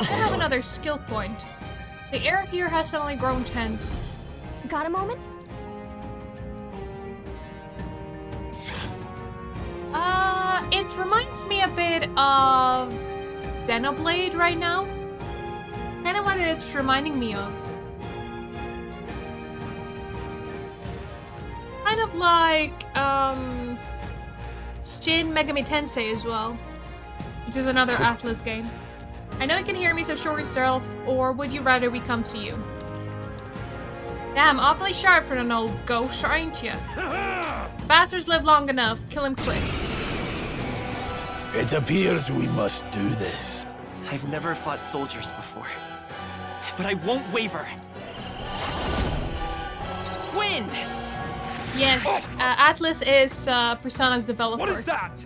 should have another skill point. The air here has suddenly grown tense. Got a moment? It reminds me a bit of Xenoblade right now. Kind of what it's reminding me of. Kind of like Shin Megami Tensei as well, which is another Atlas game. I know you can hear me, so show yourself, or would you rather we come to you? Damn, awfully sharp for an old ghost, aren't you? Bastards live long enough. Kill him quick. It appears we must do this. I've never fought soldiers before, but I won't waver. Wind! Yes, Atlas is Persona's developer. What is that?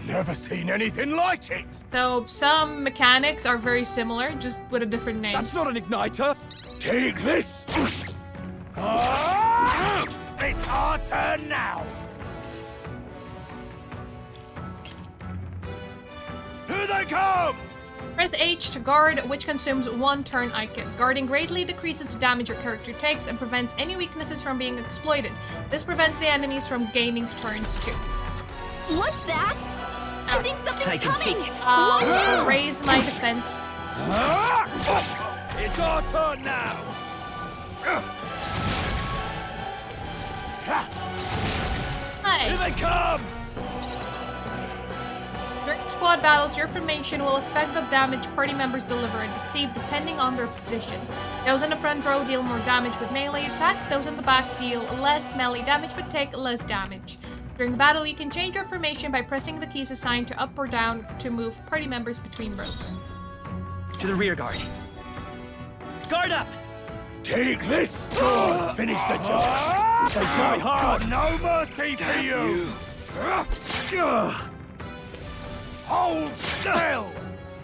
Never seen anything like it. So some mechanics are very similar, just with a different name. That's not an igniter. Take this. It's our turn now. Here they come! Press H to guard, which consumes 1 turn icon. Guarding greatly decreases the damage your character takes and prevents any weaknesses from being exploited. This prevents the enemies from gaining turns too. What's that? I think something's I can coming! take it. Watch out! Raise my defense. It's our turn now. Here Hi. they come! During squad battles, your formation will affect the damage party members deliver and receive depending on their position. Those in the front row deal more damage with melee attacks, those in the back deal less melee damage but take less damage. During the battle, you can change your formation by pressing the keys assigned to up or down to move party members between rows. To the rear guard. Guard up! Take this! Finish the job! They try hard! Got no mercy for you! Hold still!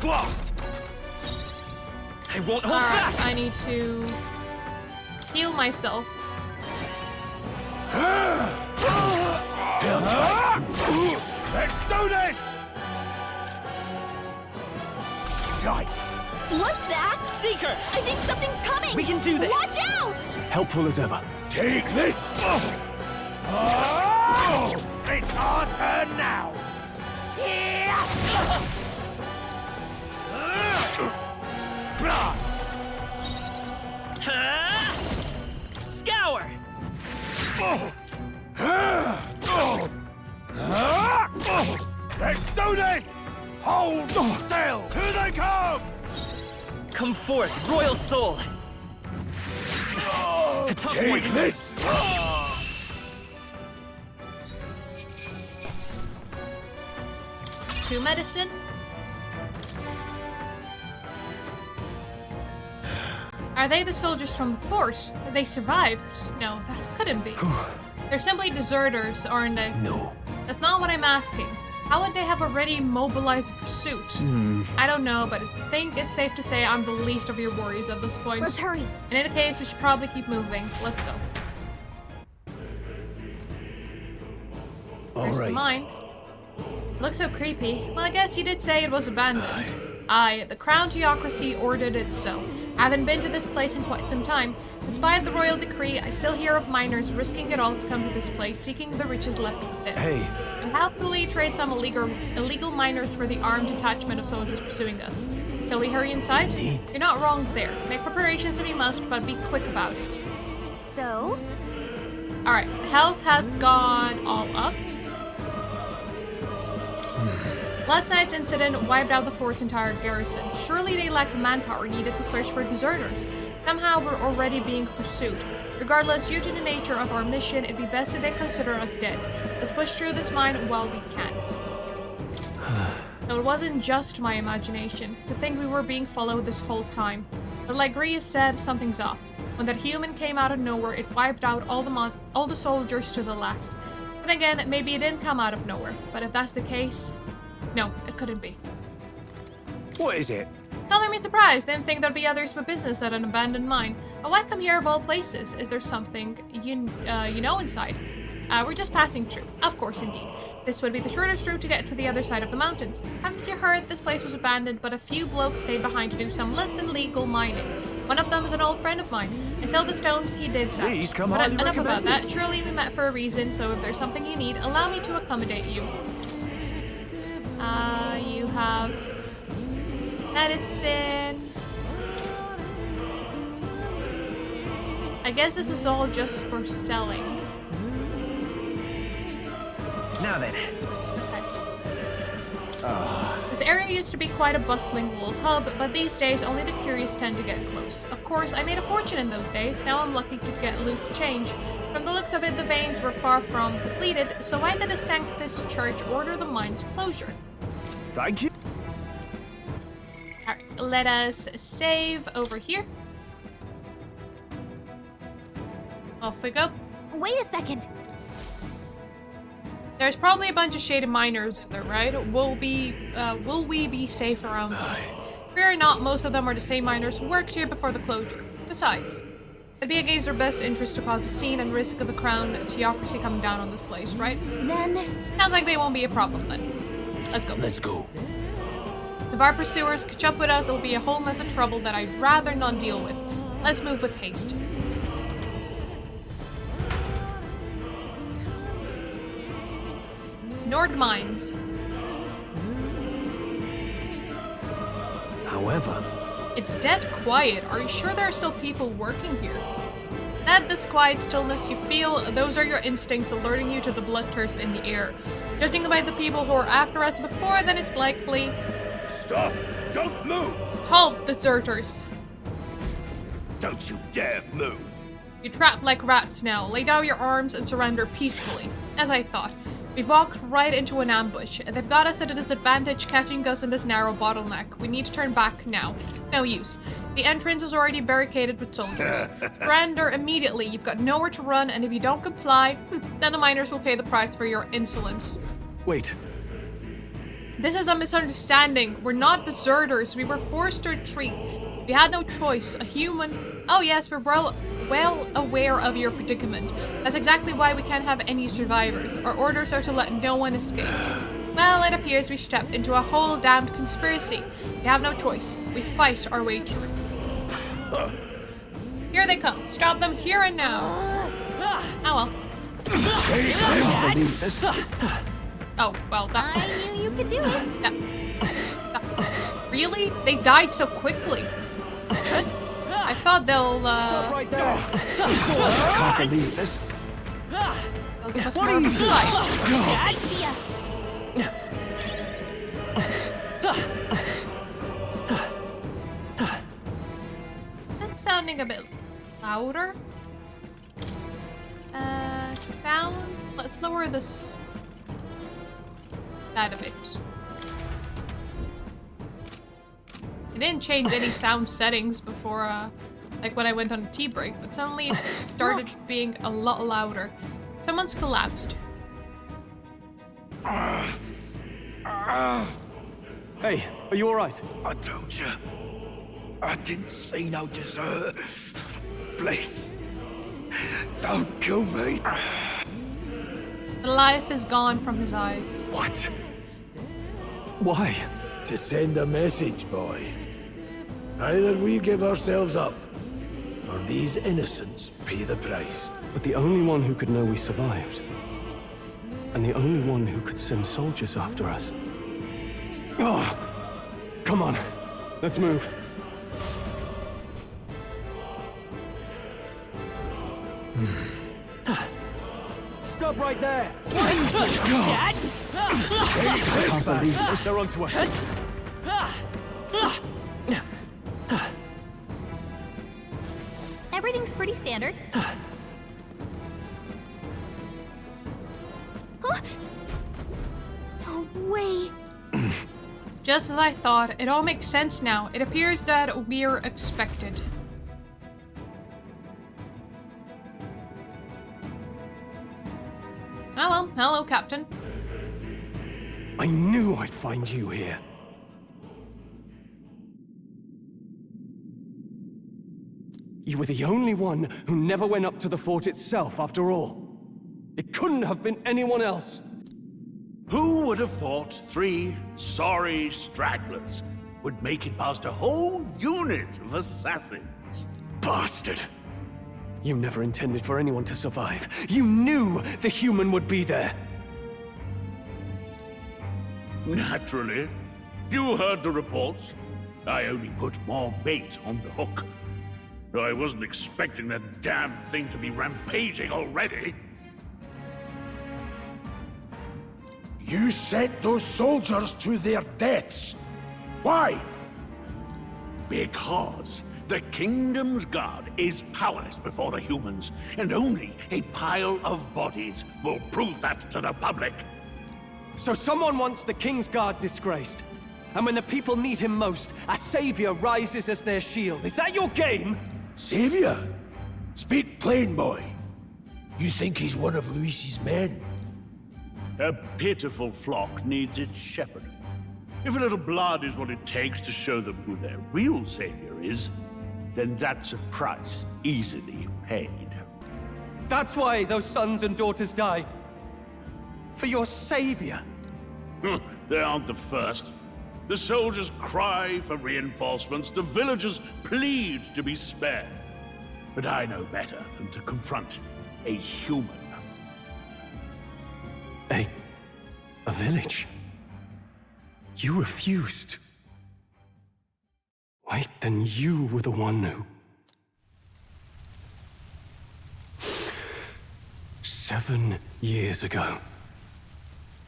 Blast! I won't hold Alright, back! I need to heal myself. Let's do this! Shite! What's that? Seeker! I think something's coming! We can do this! Watch out! Helpful as ever. Take this! It's our turn now! Blast! Scour! Let's do this! Hold still! Here they come! Come forth, royal soul! A tough Take one. this! 2 medicine. Are they the soldiers from the force? They survived? No, that couldn't be. They're simply deserters, aren't they? No. That's not what I'm asking. How would they have already mobilized pursuit? I don't know, but I think it's safe to say I'm the least of your worries at this point. Let's hurry. And in any case, we should probably keep moving. Let's go. All right. Mine. Looks so creepy. Well, I guess you did say it was abandoned. Aye, the Crown Theocracy ordered it so. I haven't been to this place in quite some time. Despite the royal decree, I still hear of miners risking it all to come to this place, seeking the riches left within. Hey. And happily trade some illegal miners for the armed detachment of soldiers pursuing us. Shall we hurry inside? Indeed. You're not wrong there. Make preparations if you must, but be quick about it. So? Alright, health has gone all up. Last night's incident wiped out the fort's entire garrison. Surely they lack the manpower needed to search for deserters. Somehow we're already being pursued. Regardless, due to the nature of our mission, it'd be best if they consider us dead. Let's push through this mine while we can. No, it wasn't just my imagination. To think we were being followed this whole time. But like Rhea said, something's off. When that human came out of nowhere, it wiped out all the soldiers to the last. Then again, maybe it didn't come out of nowhere. But if that's the case, no, it couldn't be. What is it? Color me surprised. Didn't think there'd be others with business at an abandoned mine. Why come here of all places? Is there something you know inside? We're just passing through. Of course, indeed. This would be the shortest route to get to the other side of the mountains. Haven't you heard this place was abandoned, but a few blokes stayed behind to do some less than legal mining? One of them is an old friend of mine, and sell the stones he digs out. Please come But highly enough about recommended. that. Surely we met for a reason, so if there's something you need, allow me to accommodate you. You have medicine. I guess this is all just for selling. Now then. This area used to be quite a bustling wool hub, but these days only the curious tend to get close. Of course, I made a fortune in those days. Now I'm lucky to get loose change. From the looks of it, the veins were far from depleted, so why did a Sanctus Church order the mine's closure? Thank you. Alright, let us save over here. Off we go. Wait a second. There's probably a bunch of shaded miners in there, right? Will we be safe around them? Fear not, most of them are the same miners who worked here before the closure. Besides, it'd be against their best interest to cause a scene and risk of the crown theocracy coming down on this place, right? Then Sounds like they won't be a problem then. Let's go. Let's go. If our pursuers catch up with us, it'll be a whole mess of trouble that I'd rather not deal with. Let's move with haste. Nord Mines. However, It's dead quiet. Are you sure there are still people working here? That this quiet stillness you feel, those are your instincts alerting you to the bloodthirst in the air. Judging by the people who were after us before, then it's likely... stop! Don't move! Halt, deserters! Don't you dare move! You're trapped like rats now. Lay down your arms and surrender peacefully. As I thought. We walked right into an ambush. They've got us at a disadvantage catching us in this narrow bottleneck. We need to turn back now. No use. The entrance is already barricaded with soldiers. Surrender immediately. You've got nowhere to run, and if you don't comply, then the miners will pay the price for your insolence. Wait, This is a misunderstanding. We're not deserters. We were forced to retreat. We had no choice. A human... Oh yes, we're well aware of your predicament. That's exactly why we can't have any survivors. Our orders are to let no one escape. Well, it appears we stepped into a whole damned conspiracy. We have no choice. We fight our way through. Here they come. Stop them here and now. Oh well. I believe this. Oh, well, that... I knew you could do it. that- Really? They died so quickly. I thought they'll Right there. I can't believe this. they'll give us What more are you of a doing? fight. I see ya. Is that sounding a bit louder? Sound? Let's lower this... that a bit. I didn't change any sound settings before, like when I went on a tea break, but suddenly it started being a lot louder. Someone's collapsed. Hey, are you alright? I told you. I didn't see no dessert. Please. Don't kill me. The life is gone from his eyes. What? Why? To send a message, boy. Either we give ourselves up, or these innocents pay the price. But the only one who could know we survived. And the only one who could send soldiers after us. Oh, come on. Let's move. Stop right there! I can't believe this. They're onto us. Everything's pretty standard. Huh? No way. Just as I thought, it all makes sense now. It appears that we're expected. Oh well, hello, Captain. I knew I'd find you here. You were the only one who never went up to the fort itself, after all. It couldn't have been anyone else. Who would have thought 3 sorry stragglers would make it past a whole unit of assassins? Bastard! You never intended for anyone to survive. You knew the human would be there. Naturally. You heard the reports. I only put more bait on the hook. I wasn't expecting that damn thing to be rampaging already. You sent those soldiers to their deaths. Why? Because the Kingdom's Guard is powerless before the humans, and only a pile of bodies will prove that to the public. So someone wants the King's Guard disgraced. And when the people need him most, a savior rises as their shield. Is that your game? Savior? Speak plain, boy. You think he's one of Luis's men? A pitiful flock needs its shepherd. If a little blood is what it takes to show them who their real savior is, then that's a price easily paid. That's why those sons and daughters died. For your savior. They aren't the first. The soldiers cry for reinforcements, the villagers plead to be spared. But I know better than to confront a human. A village? You refused. Wait, then you were the one who... 7 years ago.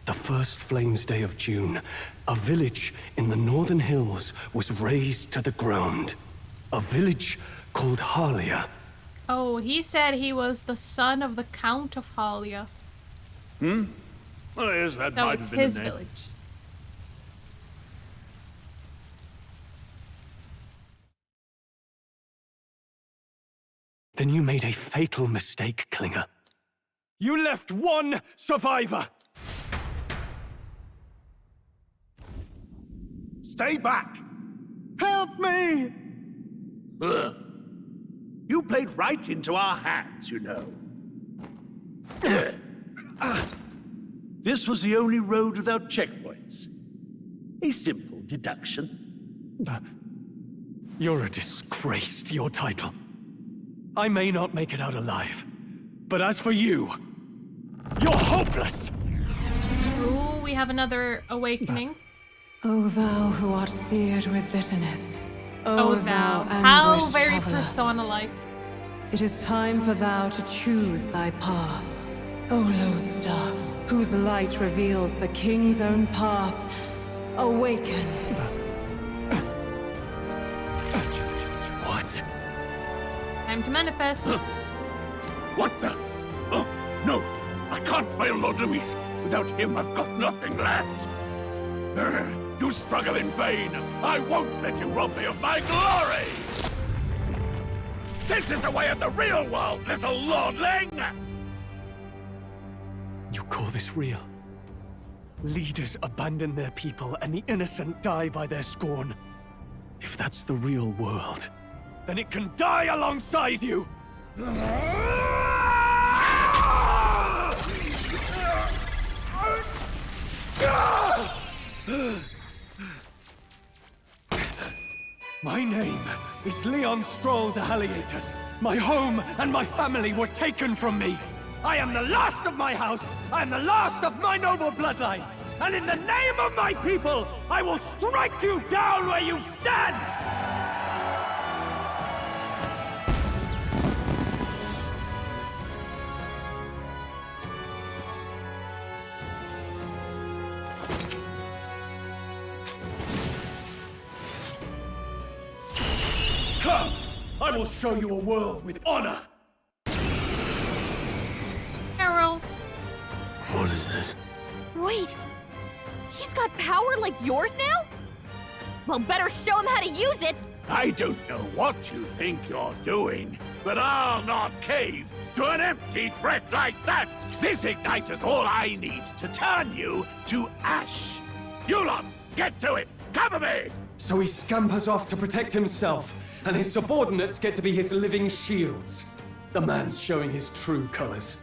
The first Flames Day of June, a village in the northern hills was razed to the ground. A village called Halia. Oh, he said he was the son of the Count of Halia. Well, yes, that No, might it's have been his the name. village. Then you made a fatal mistake, Klinger. You left one survivor! Stay back! Help me! Ugh. You played right into our hands, you know. This was the only road without checkpoints. A simple deduction. You're a disgrace to your title. I may not make it out alive, but as for you, you're hopeless! Ooh, we have another awakening. O thou who art seared with bitterness. Oh, thou. thou How anguished very traveler. persona-like. It is time for thou to choose thy path. O lodestar, whose light reveals the king's own path. Awaken. What? Time to manifest. What the? Oh, no! I can't fail Lord Luis. Without him, I've got nothing left. You struggle in vain. I won't let you rob me of my glory! This is the way of the real world, little lordling! You call this real? Leaders abandon their people and the innocent die by their scorn. If that's the real world, then it can die alongside you! My name is Leon Stroll de Haliatus. My home and my family were taken from me. I am the last of my house. I am the last of my noble bloodline. And in the name of my people, I will strike you down where you stand! Come! I will show you a world with honor! Carol. What is this? Wait, he's got power like yours now? Well, better show him how to use it. I don't know what you think you're doing, but I'll not cave to an empty threat like that! This igniter's all I need to turn you to ash! You lot, get to it! Cover me! So he scampers off to protect himself, and his subordinates get to be his living shields. The man's showing his true colors.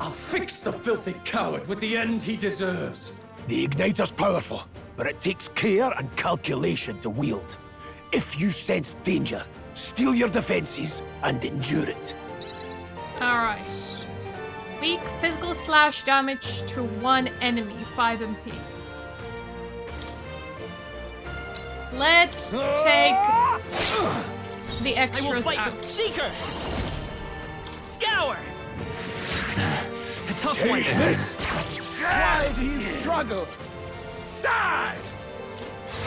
I'll fix the filthy coward with the end he deserves. The igniter's powerful, but it takes care and calculation to wield. If you sense danger, steel your defenses and endure it. Alright. Weak physical slash damage to one enemy, 5 MP. Let's take the I will extras fight out. with Seeker! Scour! A tough one. Take this! Why do you struggle? Die!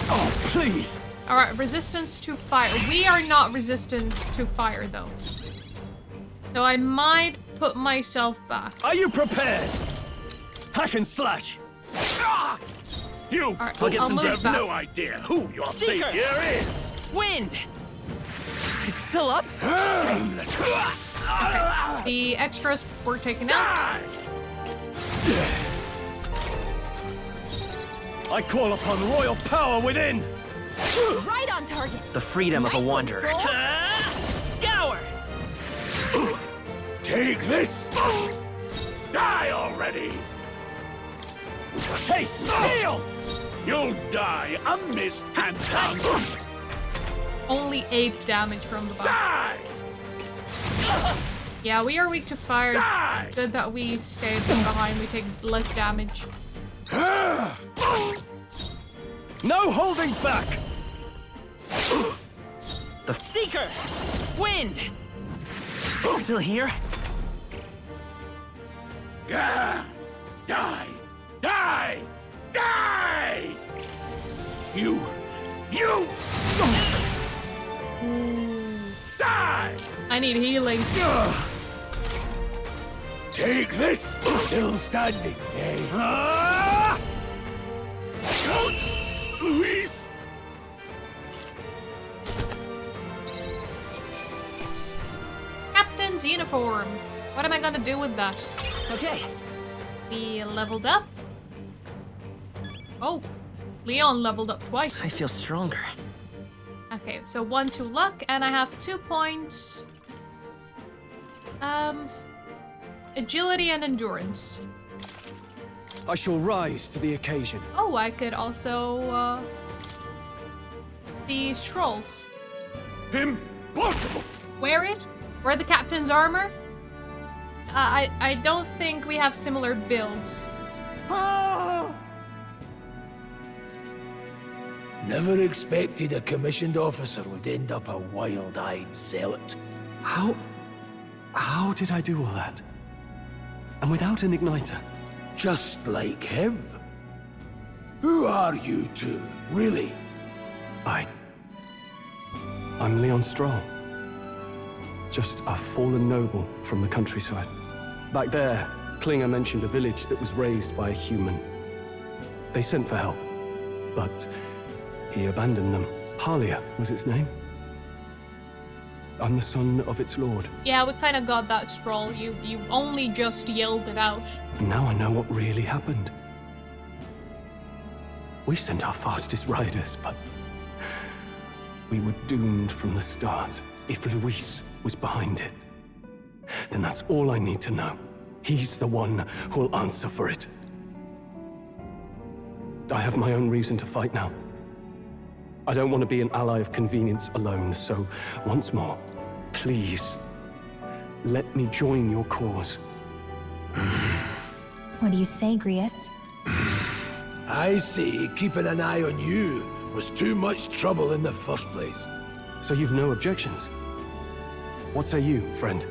Oh, please! Alright, resistance to fire. We are not resistant to fire though. So I might put myself back. Are you prepared? Hack and slash! You Alright, fools I'll move have back. no idea who your Seeker! savior is! Wind! It's still up? Shameless! The extras were taken out. Die! I call upon royal power within! Right on target. The freedom of a Nice one, wanderer. Stroll. Scour! Take this! Die already! Taste steel! You'll die unmissed and down! Only 8 damage from the back. Die! Yeah, we are weak to fire. Die! It's good that we stayed behind. We take less damage. No holding back! The Seeker! Wind! Still here? Die! Die! Die! Die! You! Die! I need healing. Take this! Still standing, eh? Out! Luis! Captain's uniform. What am I gonna do with that? Okay. We leveled up. Oh, Leon leveled up twice. I feel stronger. Okay, so 1 to luck, and I have 2 points. Agility and endurance. I shall rise to the occasion. Oh, I could also, the scrolls. Impossible! Wear it? Wear the captain's armor? I don't think we have similar builds. Never expected a commissioned officer would end up a wild-eyed zealot. How did I do all that? And without an igniter? Just like him. Who are you two, really? I'm Leon Stroll. Just a fallen noble from the countryside. Back there, Klinger mentioned a village that was raised by a human. They sent for help, but he abandoned them. Halia was its name. I'm the son of its lord. Yeah, we kind of got that scroll. You only just yelled it out. And now I know what really happened. We sent our fastest riders, but we were doomed from the start. If Luis was behind it, then that's all I need to know. He's the one who'll answer for it. I have my own reason to fight now. I don't want to be an ally of convenience alone, so once more, please, let me join your cause. What do you say, Grius? I say keeping an eye on you was too much trouble in the first place. So you've no objections? What say you, friend?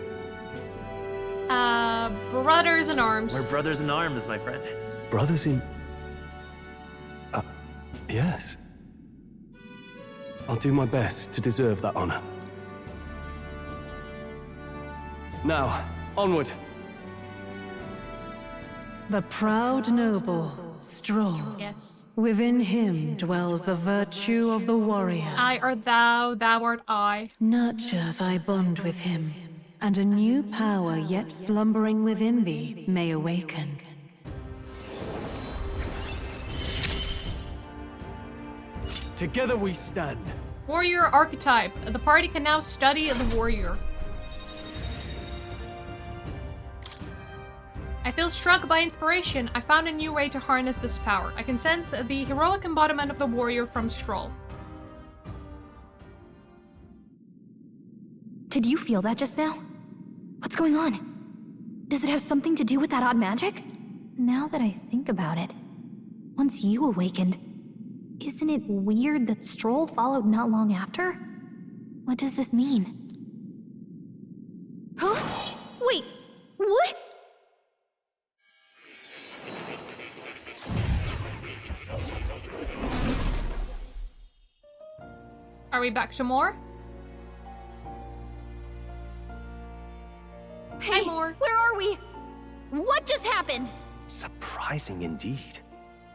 Brothers in arms. We're brothers in arms, my friend. Brothers in... yes. I'll do my best to deserve that honor. Now, onward. The proud noble, Stroll. Yes. Within him dwells the virtue of the warrior. I are thou, thou art I. Nurture thy bond with him, and a new power yet slumbering within thee may awaken. Together we stand. Warrior archetype. The party can now study the warrior. I feel struck by inspiration. I found a new way to harness this power. I can sense the heroic embodiment of the warrior from Stroll. Did you feel that just now? What's going on? Does it have something to do with that odd magic? Now that I think about it, once you awakened, isn't it weird that Stroll followed not long after? What does this mean? Huh? Wait, what? Are we back to more? Hey, more. Where are we? What just happened? Surprising indeed.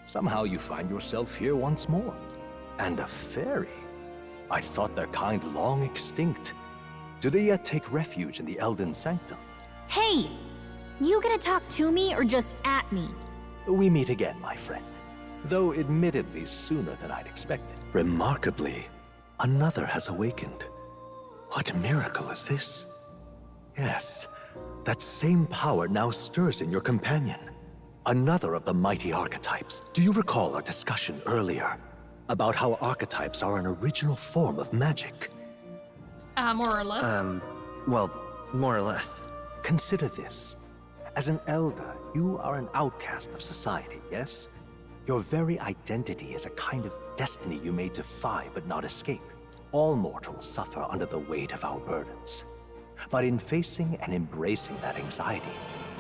Somehow you find yourself here once more. And a fairy. I thought their kind long extinct. Do they yet take refuge in the Elden Sanctum? Hey! You gonna talk to me or just at me? We meet again, my friend. Though admittedly sooner than I'd expected. Remarkably, another has awakened. What miracle is this? Yes, that same power now stirs in your companion. Another of the mighty archetypes. Do you recall our discussion earlier about how archetypes are an original form of magic? More or less. Well, more or less. Consider this. As an elder, you are an outcast of society, yes? Your very identity is a kind of destiny you may defy but not escape. All mortals suffer under the weight of our burdens. But in facing and embracing that anxiety,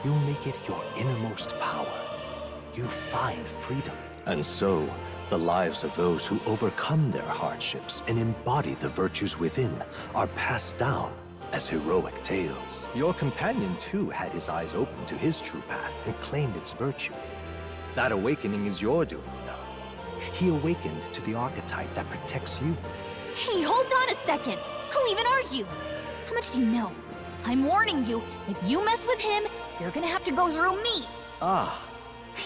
you make it your innermost power. You find freedom. And so, the lives of those who overcome their hardships and embody the virtues within are passed down as heroic tales. Your companion, too, had his eyes open to his true path and claimed its virtue. That awakening is your doing, you know. He awakened to the archetype that protects you. Hey, hold on a second! Who even are you? How much do you know? I'm warning you, if you mess with him, you're gonna have to go through me! Ah,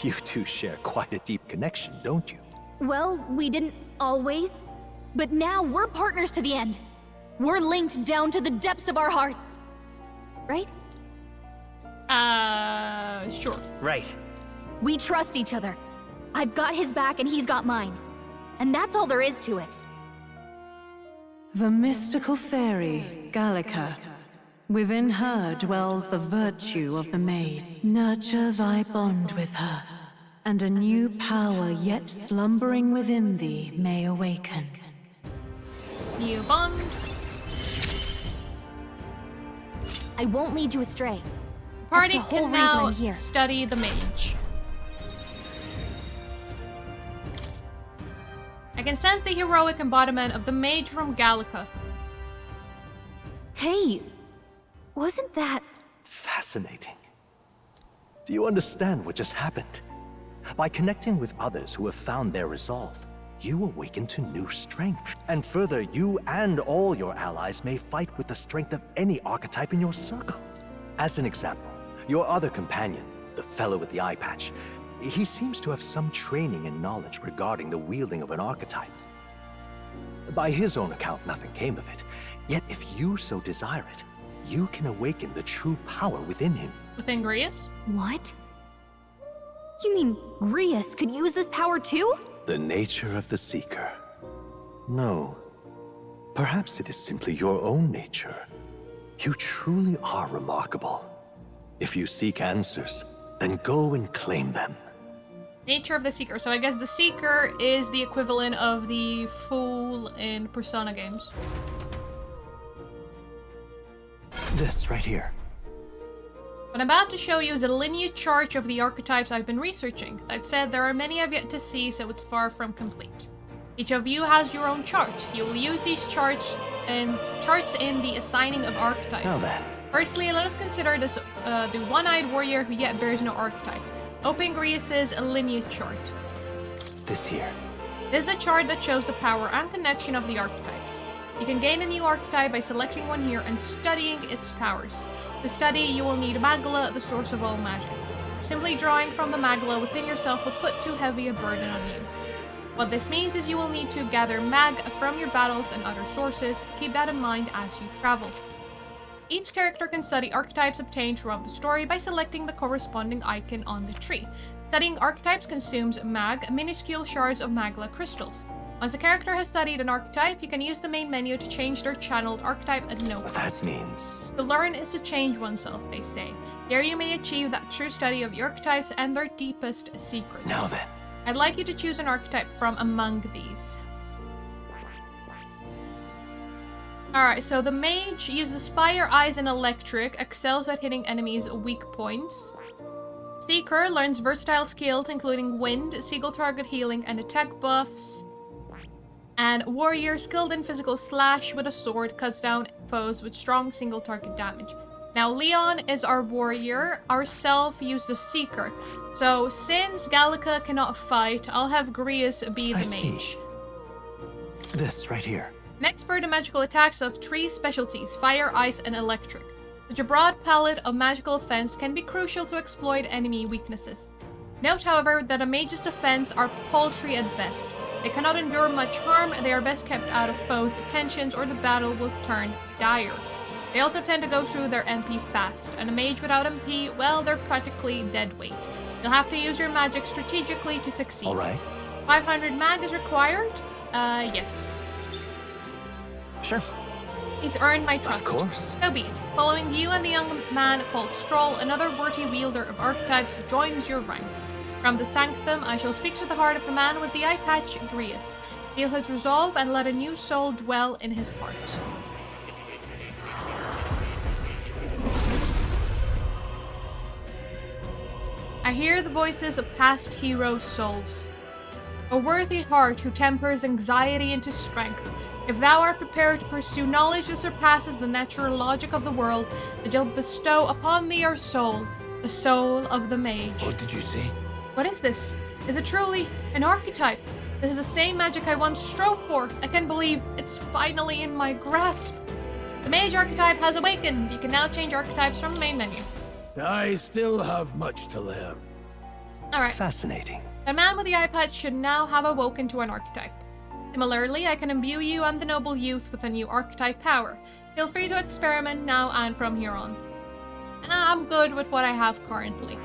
you two share quite a deep connection, don't you? Well, we didn't always. But now we're partners to the end. We're linked down to the depths of our hearts. Right? Sure. Right. We trust each other. I've got his back and he's got mine. And that's all there is to it. The mystical fairy, Gallica. Within her dwells the virtue of the maid. Nurture thy bond with her, and a new power yet slumbering within thee may awaken. New bond. I won't lead you astray. Party That's the whole can reason now I'm here. study the mage. I can sense the heroic embodiment of the mage from Gallica. Hey, wasn't that... Fascinating. Do you understand what just happened? By connecting with others who have found their resolve, you awaken to new strength. And further, you and all your allies may fight with the strength of any archetype in your circle. As an example, your other companion, the fellow with the eye patch, he seems to have some training and knowledge regarding the wielding of an archetype. By his own account, nothing came of it. Yet if you so desire it, you can awaken the true power within him. Within Grius? What? You mean Grius could use this power too? The nature of the Seeker. No. Perhaps it is simply your own nature. You truly are remarkable. If you seek answers, then go and claim them. Nature of the Seeker. So I guess the Seeker is the equivalent of the Fool in Persona games. This right here. What I'm about to show you is a lineage chart of the archetypes I've been researching. That said, there are many I've yet to see, so it's far from complete. Each of you has your own chart. You will use these charts in the assigning of archetypes. Now then. Firstly, let us consider this, the one-eyed warrior who yet bears no archetype. Open Grius' lineage chart. This here. This is the chart that shows the power and connection of the archetypes. You can gain a new archetype by selecting one here and studying its powers. To study, you will need Magla, the source of all magic. Simply drawing from the Magla within yourself will put too heavy a burden on you. What this means is you will need to gather Mag from your battles and other sources. Keep that in mind as you travel. Each character can study archetypes obtained throughout the story by selecting the corresponding icon on the tree. Studying archetypes consumes mag, minuscule shards of magla crystals. Once a character has studied an archetype, you can use the main menu to change their channeled archetype at no cost. That means... To learn is to change oneself, they say. Here you may achieve that true study of the archetypes and their deepest secrets. Now then. I'd like you to choose an archetype from among these. Alright, so the mage uses fire, ice, and electric, excels at hitting enemies' weak points. Seeker learns versatile skills including wind, seagull target healing, and attack buffs. And warrior, skilled in physical slash with a sword, cuts down foes with strong single target damage. Now Leon is our warrior, ourself use the seeker. So since Gallica cannot fight, I'll have Grius be the mage. This right here. An expert in magical attacks of 3 specialties, fire, ice, and electric. Such a broad palette of magical offense can be crucial to exploit enemy weaknesses. Note, however, that a mage's defense are paltry at best. They cannot endure much harm, they are best kept out of foes' attentions or the battle will turn dire. They also tend to go through their MP fast, and a mage without MP, well, they're practically dead weight. You'll have to use your magic strategically to succeed. Alright. 500 mag is required? Yes. Sure. He's earned my trust. Of course. So be it. Following you and the young man called Stroll, another worthy wielder of archetypes joins your ranks. From the Sanctum, I shall speak to the heart of the man with the eye patch, Grius. Feel his resolve and let a new soul dwell in his heart. I hear the voices of past hero souls. A worthy heart who tempers anxiety into strength. If thou art prepared to pursue knowledge that surpasses the natural logic of the world, it shall bestow upon thee our soul, the soul of the mage. What did you say? What is this? Is it truly an archetype? This is the same magic I once strove for. I can't believe it's finally in my grasp. The mage archetype has awakened. You can now change archetypes from the main menu. I still have much to learn. Alright. Fascinating. The man with the eye patch should now have awoken to an archetype. Similarly, I can imbue you and the noble youth with a new archetype power. Feel free to experiment now and from here on. I'm good with what I have currently.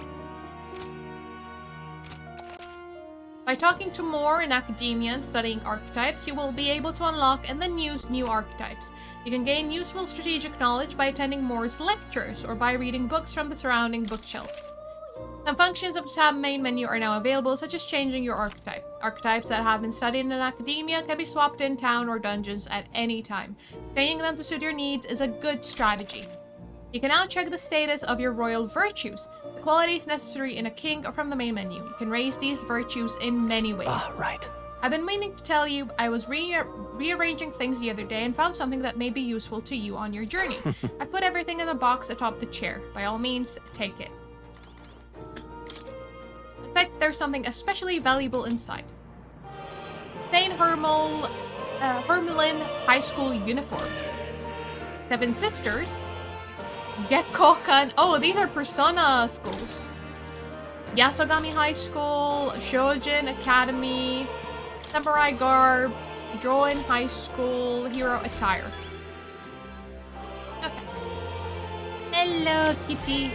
By talking to more in academia and studying archetypes, you will be able to unlock and then use new archetypes. You can gain useful strategic knowledge by attending Moore's lectures or by reading books from the surrounding bookshelves. Some functions of the tab main menu are now available, such as changing your archetype. Archetypes that have been studied in academia can be swapped in town or dungeons at any time. Changing them to suit your needs is a good strategy. You can now check the status of your royal virtues, the qualities necessary in a king from the main menu. You can raise these virtues in many ways. Right. I've been meaning to tell you, I was rearranging things the other day and found something that may be useful to you on your journey. I put everything in a box atop the chair. By all means, take it. Looks like there's something especially valuable inside. Stain Hermelin High School uniform. 7 Sisters. Gekkokan. Oh, these are Persona schools. Yasogami High School, Shojin Academy, Samurai Garb, Droin High School, Hero Attire. Okay. Hello, kitty.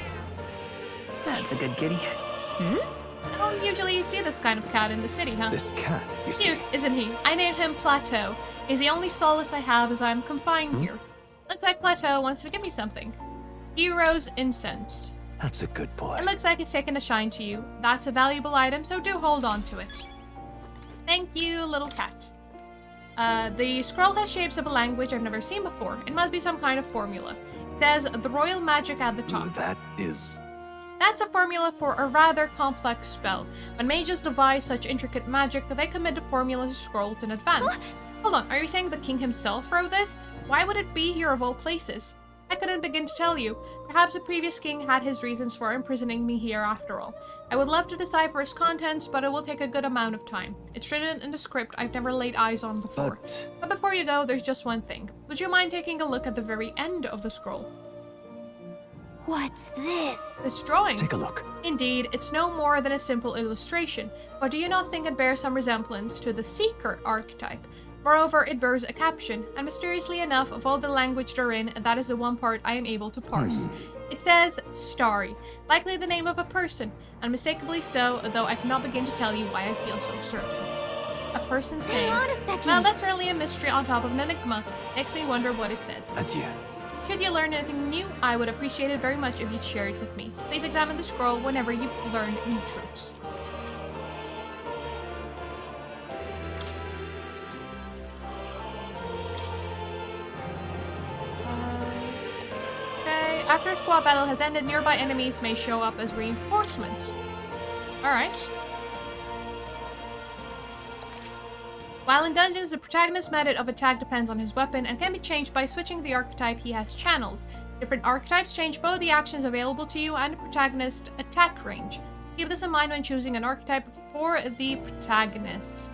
That's a good kitty. I don't usually see this kind of cat in the city, huh? This cat, you see. Cute, isn't he? I named him Plateau. He's the only solace I have as I'm confined here. Looks like Plateau wants to give me something. Hero's Incense. That's a good boy. It looks like it's taken a shine to you. That's a valuable item, so do hold on to it. Thank you, little cat. The scroll has shapes of a language I've never seen before. It must be some kind of formula. It says the royal magic at the top. That's a formula for a rather complex spell. When mages devise such intricate magic, they commit the formula to scrolls in advance. Hold on, are you saying the king himself wrote this? Why would it be here of all places? I couldn't begin to tell you. Perhaps the previous king had his reasons for imprisoning me here after all. I would love to decipher its contents, but it will take a good amount of time. It's written in the script I've never laid eyes on before. But before you go, there's just one thing. Would you mind taking a look at the very end of the scroll? What's this? This drawing. Take a look. Indeed, it's no more than a simple illustration, but do you not think it bears some resemblance to the Seeker archetype? Moreover, it bears a caption, and mysteriously enough, of all the language therein, that is the one part I am able to parse. It says, Starry, likely the name of a person, unmistakably so, though I cannot begin to tell you why I feel so certain. A person's name. Hang on a second. Well, that's certainly a mystery on top of an enigma. Makes me wonder what it says. Adieu. Should you learn anything new, I would appreciate it very much if you'd share it with me. Please examine the scroll whenever you've learned new truths. Okay, after a squad battle has ended, nearby enemies may show up as reinforcements. Alright. While in dungeons, the protagonist's method of attack depends on his weapon and can be changed by switching the archetype he has channeled. Different archetypes change both the actions available to you and the protagonist's attack range. Keep this in mind when choosing an archetype for the protagonist.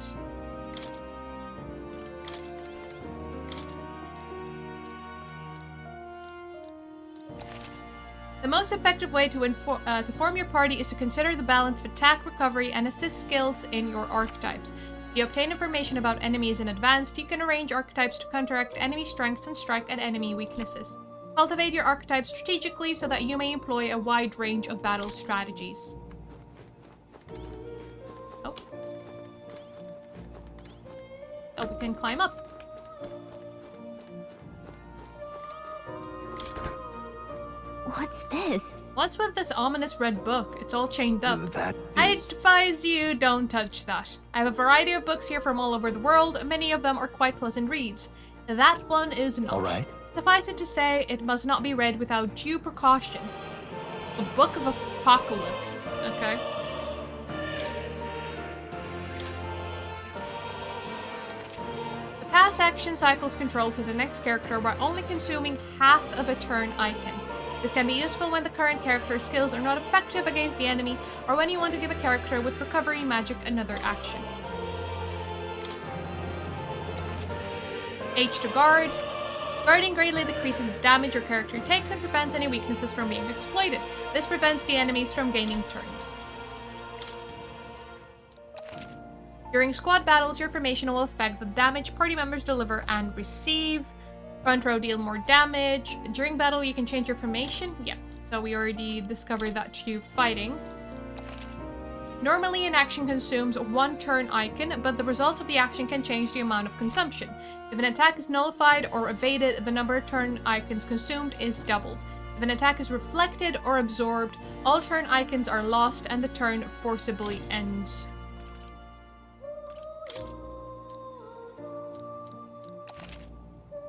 The most effective way to form your party is to consider the balance of attack, recovery, and assist skills in your archetypes. If you obtain information about enemies in advance, you can arrange archetypes to counteract enemy strengths and strike at enemy weaknesses. Cultivate your archetypes strategically so that you may employ a wide range of battle strategies. Oh. Oh, we can climb up. What's this? What's with this ominous red book? It's all chained up. That I is... advise you don't touch that. I have a variety of books here from all over the world. Many of them are quite pleasant reads. That one is not. All right. Suffice it to say, it must not be read without due precaution. A Book of Apocalypse. Okay. The pass action cycles control to the next character while only consuming half of a turn icon. This can be useful when the current character's skills are not effective against the enemy, or when you want to give a character with recovery magic another action. H to guard. Guarding greatly decreases the damage your character takes and prevents any weaknesses from being exploited. This prevents the enemies from gaining turns. During squad battles, your formation will affect the damage party members deliver and receive. Front row deal more damage. During battle, you can change your formation. Yeah, so we already discovered that through fighting. Normally, an action consumes one turn icon, but the results of the action can change the amount of consumption. If an attack is nullified or evaded, the number of turn icons consumed is doubled. If an attack is reflected or absorbed, all turn icons are lost and the turn forcibly ends.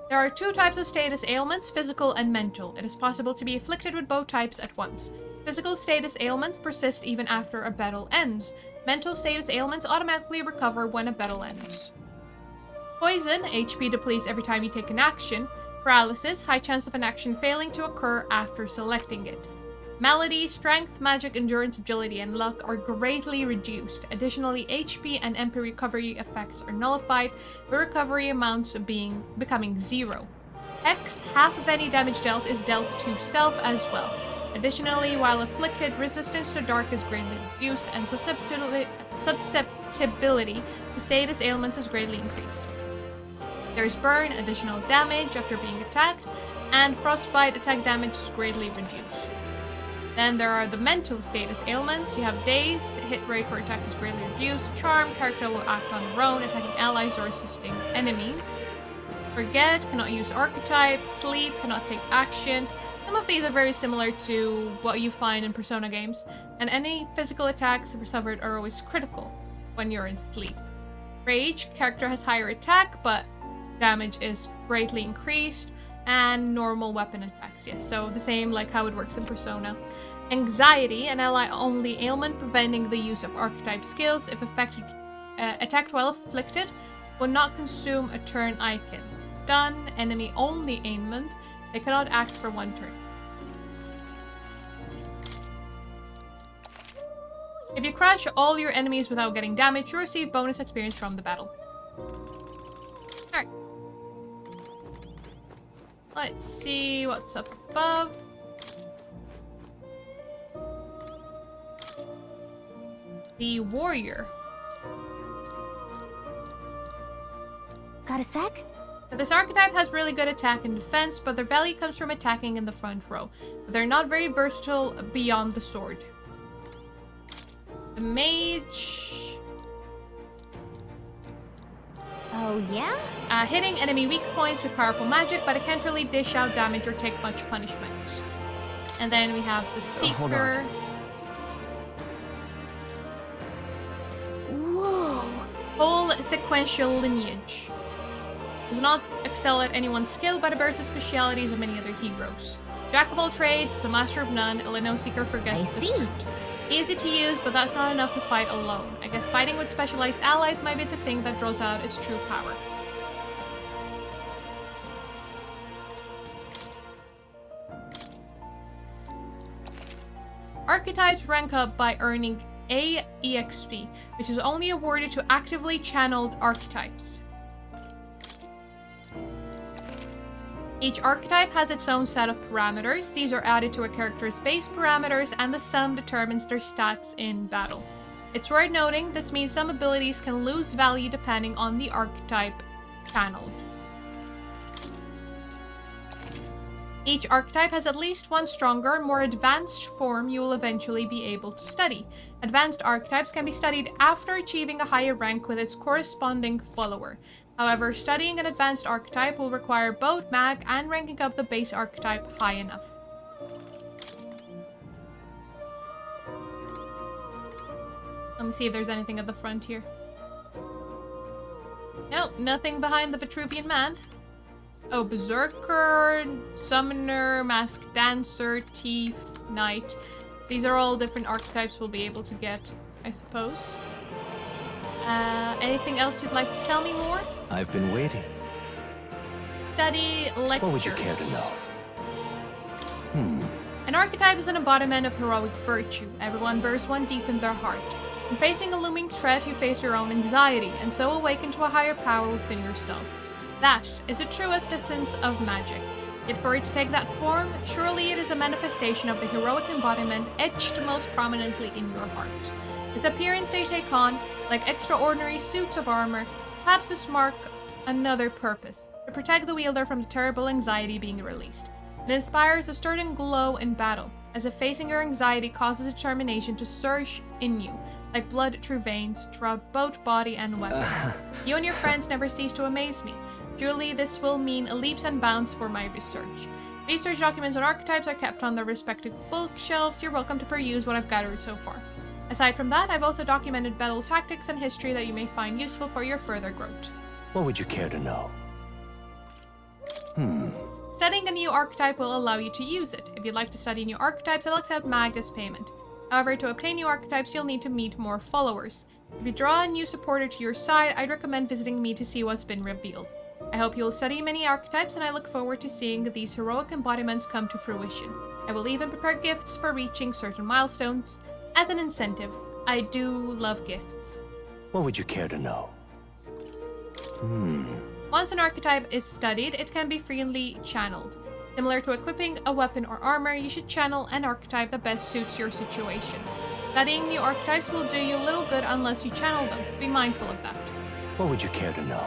There are two types of status ailments, physical and mental. It is possible to be afflicted with both types at once. Physical status ailments persist even after a battle ends. Mental status ailments automatically recover when a battle ends. Poison, HP depletes every time you take an action. Paralysis, high chance of an action failing to occur after selecting it. Malady, strength, magic, endurance, agility, and luck are greatly reduced. Additionally, HP and MP recovery effects are nullified, with recovery amounts becoming 0. X, half of any damage dealt is dealt to self as well. Additionally, while afflicted, resistance to dark is greatly reduced, and susceptibility to status ailments is greatly increased. There's burn, additional damage after being attacked, and frostbite, attack damage is greatly reduced. Then there are the mental status ailments. You have dazed, hit rate for attack is greatly reduced. Charm, character will act on their own, attacking allies or assisting enemies. Forget, cannot use archetype. Sleep, cannot take actions. Some of these are very similar to what you find in Persona games. And any physical attacks suffered are always critical when you're in sleep. Rage, character has higher attack, but damage is greatly increased. And normal weapon attacks, yes. So the same like how it works in Persona. Anxiety, an ally-only ailment preventing the use of archetype skills. If attacked while afflicted, will not consume a turn icon. Stun, enemy-only ailment. They cannot act for one turn. If you crush all your enemies without getting damage, you receive bonus experience from the battle. Alright. Let's see what's up above. The warrior. Got a sec? Now, this archetype has really good attack and defense, but their value comes from attacking in the front row. But they're not very versatile beyond the sword. The mage... Oh, yeah? Hitting enemy weak points with powerful magic, but it can't really dish out damage or take much punishment. And then we have the Seeker. Whoa. Whole sequential lineage. Does not excel at anyone's skill, but it bears the specialities of many other heroes. Jack of all trades, the master of none, a Lino Seeker forgets the street. Easy to use, but that's not enough to fight alone. I guess fighting with specialized allies might be the thing that draws out its true power. Archetypes rank up by earning a EXP, which is only awarded to actively channeled archetypes. Each archetype has its own set of parameters. These are added to a character's base parameters, and the sum determines their stats in battle. It's worth noting, this means some abilities can lose value depending on the archetype channeled. Each archetype has at least one stronger, more advanced form you will eventually be able to study. Advanced archetypes can be studied after achieving a higher rank with its corresponding follower. However, studying an advanced archetype will require both mag and ranking up the base archetype high enough. Let me see if there's anything at the front here. No, nothing behind the Vitruvian Man. Oh, Berserker, Summoner, Masked Dancer, Thief, Knight. These are all different archetypes we'll be able to get, I suppose. Anything else you'd like to tell me more? I've been waiting. Study lectures. What would you care to know? An archetype is an embodiment of heroic virtue. Everyone bears one deep in their heart. In facing a looming threat, you face your own anxiety, and so awaken to a higher power within yourself. That is the truest essence of magic. Yet for it to take that form, surely it is a manifestation of the heroic embodiment etched most prominently in your heart. With appearance they take on, like extraordinary suits of armor, perhaps this mark another purpose, to protect the wielder from the terrible anxiety being released. It inspires a certain glow in battle, as if facing your anxiety causes determination to surge in you, like blood through veins, throughout both body and weapon. You and your friends never cease to amaze me. Surely this will mean leaps and bounds for my research. Research documents on archetypes are kept on their respective bookshelves. You're welcome to peruse what I've gathered so far. Aside from that, I've also documented battle tactics and history that you may find useful for your further growth. What would you care to know? Studying a new archetype will allow you to use it. If you'd like to study new archetypes, I'll accept mag as payment. However, to obtain new archetypes, you'll need to meet more followers. If you draw a new supporter to your side, I'd recommend visiting me to see what's been revealed. I hope you'll study many archetypes, and I look forward to seeing these heroic embodiments come to fruition. I will even prepare gifts for reaching certain milestones. As an incentive, I do love gifts. What would you care to know? Once an archetype is studied, it can be freely channeled. Similar to equipping a weapon or armor, you should channel an archetype that best suits your situation. Studying new archetypes will do you little good unless you channel them. Be mindful of that. What would you care to know?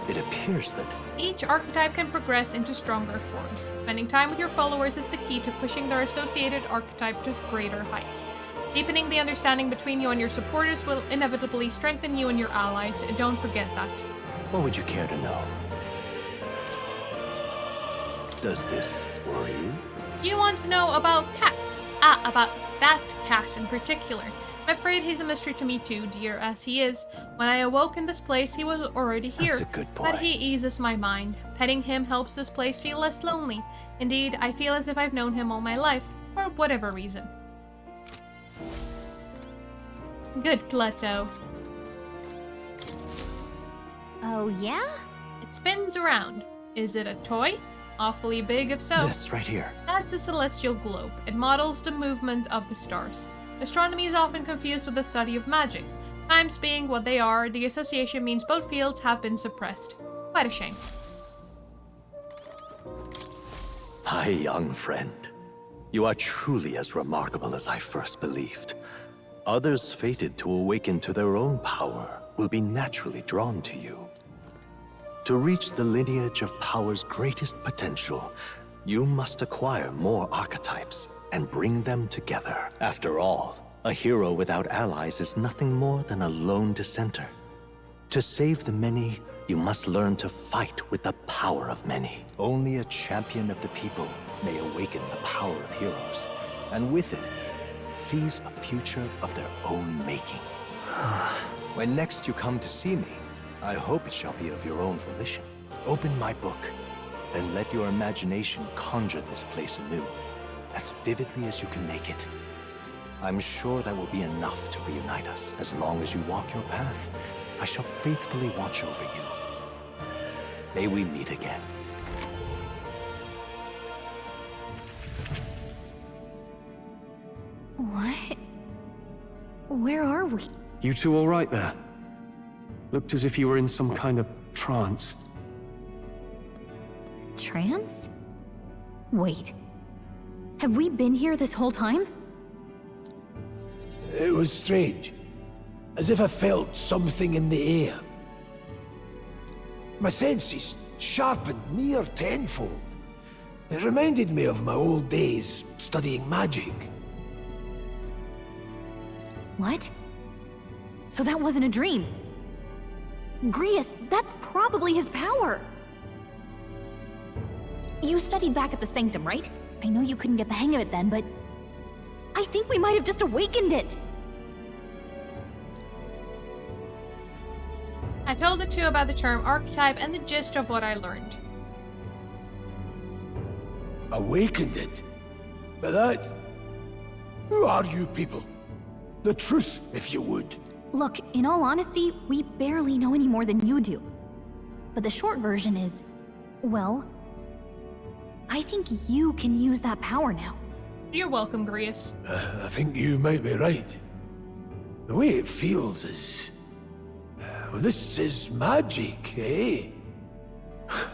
It appears that... Each archetype can progress into stronger forms. Spending time with your followers is the key to pushing their associated archetype to greater heights. Deepening the understanding between you and your supporters will inevitably strengthen you and your allies. Don't forget that. What would you care to know? Does this worry you? You want to know about cats? About that cat in particular. I'm afraid he's a mystery to me too, dear as he is. When I awoke in this place, he was already here. That's a good boy. But he eases my mind. Petting him helps this place feel less lonely. Indeed, I feel as if I've known him all my life, for whatever reason. Good Clutto. Oh, yeah? It spins around. Is it a toy? Awfully big if so. This right here. That's a celestial globe. It models the movement of the stars. Astronomy is often confused with the study of magic. Times being what they are, the association means both fields have been suppressed. Quite a shame. My young friend, you are truly as remarkable as I first believed. Others fated to awaken to their own power will be naturally drawn to you. To reach the lineage of power's greatest potential, you must acquire more archetypes and bring them together. After all, a hero without allies is nothing more than a lone dissenter. To save the many, you must learn to fight with the power of many. Only a champion of the people may awaken the power of heroes, and with it, seize a future of their own making. When next you come to see me, I hope it shall be of your own volition. Open my book, then let your imagination conjure this place anew, as vividly as you can make it. I'm sure that will be enough to reunite us. As long as you walk your path, I shall faithfully watch over you. May we meet again. What? Where are we? You two all right there? Looked as if you were in some kind of trance. Trance? Wait. Have we been here this whole time? It was strange. As if I felt something in the air. My senses sharpened near tenfold. It reminded me of my old days studying magic. What? So that wasn't a dream. Grius, that's probably his power. You studied back at the Sanctum, right? I know you couldn't get the hang of it then, but I think we might have just awakened it. I told the two about the term archetype and the gist of what I learned. Awakened it? But that... Who are you people? The truth, if you would. Look, in all honesty, we barely know any more than you do. But the short version is, well, I think you can use that power now. You're welcome, Grius. I think you might be right. The way it feels is... Well, this is magic, eh?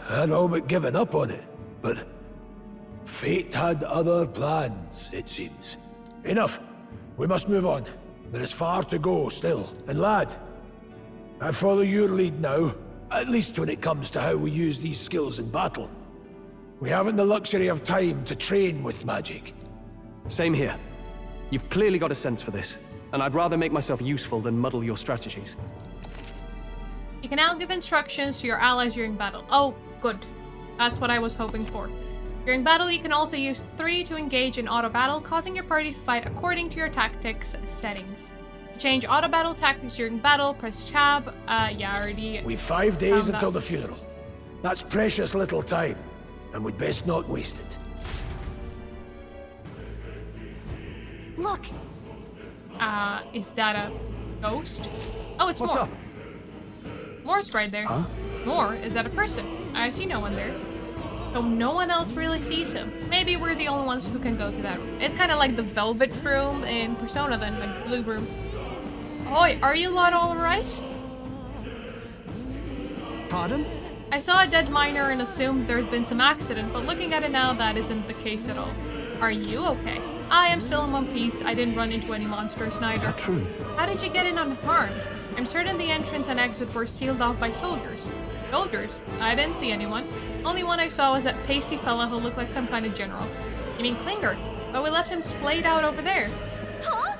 I'd all but given up on it, but... Fate had other plans, it seems. Enough! We must move on. There is far to go still. And lad, I follow your lead now, at least when it comes to how we use these skills in battle. We haven't the luxury of time to train with magic. Same here. You've clearly got a sense for this, and I'd rather make myself useful than muddle your strategies. You can now give instructions to your allies during battle. Oh, good. That's what I was hoping for. During battle, you can also use 3 to engage in auto battle, causing your party to fight according to your tactics settings. To change auto battle tactics during battle, press tab. Yeah, I already... We've 5 days until the funeral. That's precious little time, and we'd best not waste it. Look! Is that a ghost? Oh, it's What's Moore. up? Moore's right there. Huh? Moore, is that a person? I see no one there. So no one else really sees him. Maybe we're the only ones who can go to that room. It's kind of like the Velvet Room in Persona then, like the Blue Room. Oi, are you lot all right? Pardon? I saw a dead miner and assumed there'd been some accident, but looking at it now, that isn't the case at all. Are you okay? I am still in one piece. I didn't run into any monsters neither. Is that true? How did you get in unharmed? I'm certain the entrance and exit were sealed off by soldiers. Soldiers? I didn't see anyone. Only one I saw was that pasty fella who looked like some kind of general. You mean Klinger? But we left him splayed out over there. Huh?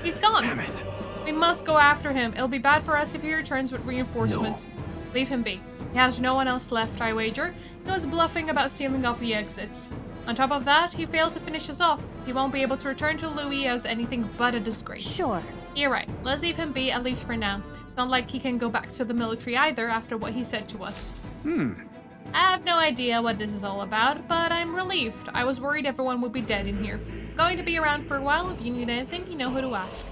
He's gone. Damn it. We must go after him. It'll be bad for us if he returns with reinforcements. No. Leave him be. He has no one else left, I wager. He was bluffing about sealing off the exits. On top of that, he failed to finish us off. He won't be able to return to Louis as anything but a disgrace. Sure. You're right. Let's leave him be, at least for now. It's not like he can go back to the military either after what he said to us. I have no idea what this is all about, but I'm relieved. I was worried everyone would be dead in here. Going to be around for a while. If you need anything, you know who to ask.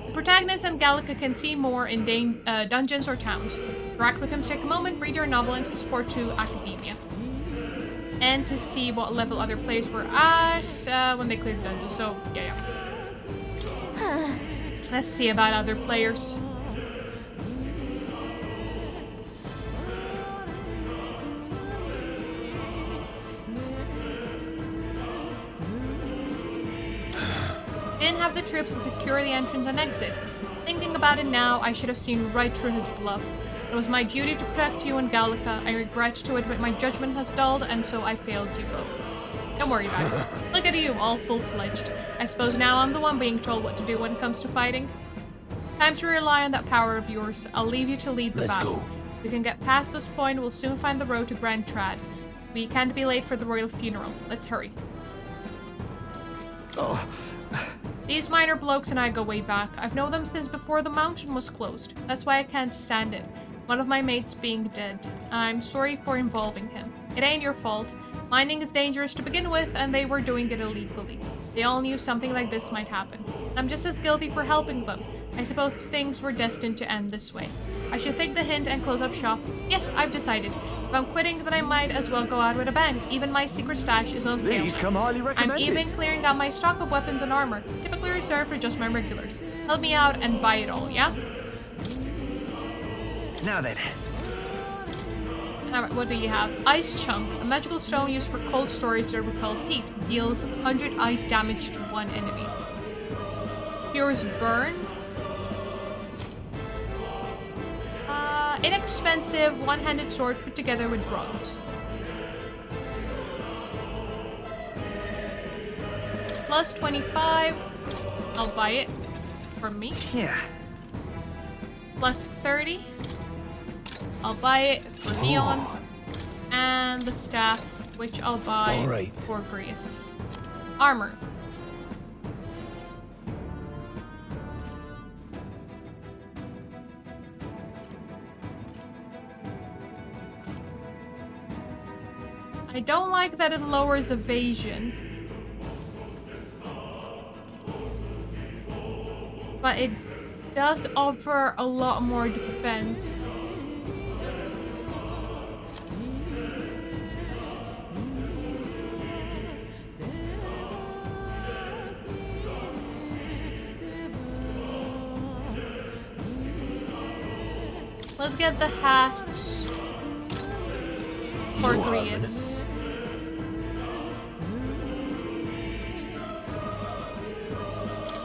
The protagonist and Gallica can see more in dungeons or towns. Interact with him to take a moment, read your novel, and transport to Academia. And to see what level other players were at when they cleared the dungeon. So, yeah. Let's see about other players. Didn't have the troops to secure the entrance and exit. Thinking about it now, I should have seen right through his bluff. It was my duty to protect you and Gallica. I regret to admit my judgment has dulled, and so I failed you both. Don't worry about it. Look at you, all full-fledged. I suppose now I'm the one being told what to do when it comes to fighting. Time to rely on that power of yours. I'll leave you to lead the battle. Go. We can get past this point, we'll soon find the road to Grand Trad. We can't be late for the royal funeral. Let's hurry. Oh. These minor blokes and I go way back. I've known them since before the mountain was closed. That's why I can't stand it. One of my mates being dead. I'm sorry for involving him. It ain't your fault. Mining is dangerous to begin with, and they were doing it illegally. They all knew something like this might happen. I'm just as guilty for helping them. I suppose things were destined to end this way. I should take the hint and close up shop. Yes, I've decided. If I'm quitting, then I might as well go out with a bang. Even my secret stash is on sale. These come highly I'm recommended. even clearing out my stock of weapons and armor, typically reserved for just my regulars. Help me out and buy it all, yeah? Now then. Alright, what do you have? Ice Chunk, a magical stone used for cold storage that repels heat. Deals 100 ice damage to one enemy. Cures burn. Inexpensive one-handed sword put together with bronze. Plus 25. I'll buy it for me. Yeah. Plus 30. I'll buy it for Leon. And the staff, which I'll buy Alright. for Grace. Armor. I don't like that it lowers evasion. But it does offer a lot more defense. Let's get the hat for Grius.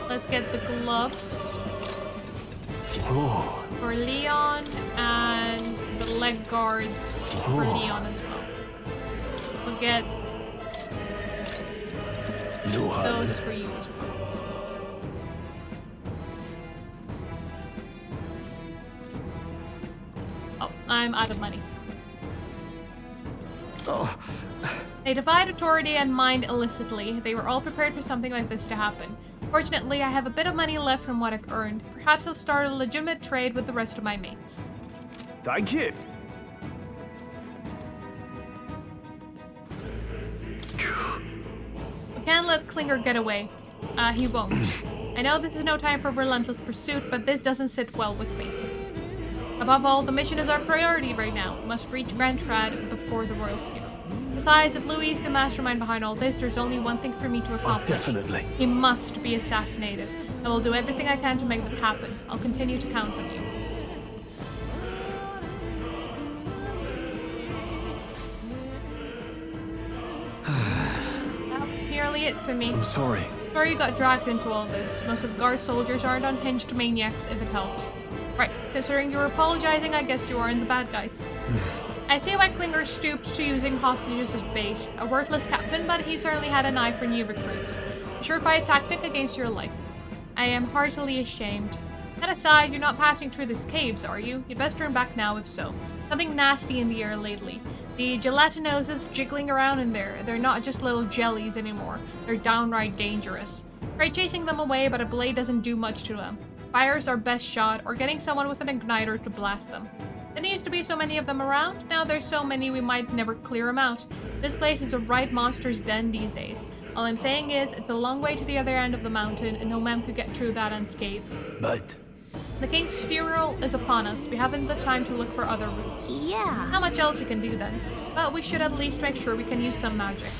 Let's get the gloves for Leon and the leg guards for Leon as well. We'll get those for you as well. Oh, I'm out of money. Oh. They divide authority and mind illicitly. They were all prepared for something like this to happen. Fortunately, I have a bit of money left from what I've earned. Perhaps I'll start a legitimate trade with the rest of my mates. Thank you. We can't let Klinger get away. He won't. I know this is no time for relentless pursuit, but this doesn't sit well with me. Above all, the mission is our priority right now. We must reach Grand Trad before the royal funeral. Besides, if Louis is the mastermind behind all this, there's only one thing for me to accomplish. Definitely. He must be assassinated. I will do everything I can to make that happen. I'll continue to count on you. That's nearly it for me. I'm sorry. Sorry you got dragged into all this. Most of the guard soldiers aren't unhinged maniacs, if it helps. Right, considering you're apologizing, I guess you aren't the bad guys. I see why Klinger stooped to using hostages as bait. A worthless captain, but he certainly had an eye for new recruits. A surefire tactic against your like. I am heartily ashamed. That aside, you're not passing through these caves, are you? You'd best turn back now if so. Something nasty in the air lately. The gelatinoses jiggling around in there. They're not just little jellies anymore. They're downright dangerous. Try chasing them away, but a blade doesn't do much to them. Fire's our best shot, or getting someone with an igniter to blast them. Didn't used to be so many of them around. Now there's so many we might never clear them out. This place is a right monster's den these days. All I'm saying is, it's a long way to the other end of the mountain, and no man could get through that unscathed. But The king's funeral is upon us. We haven't the time to look for other routes. Yeah. Not much else we can do then. But we should at least make sure we can use some magic.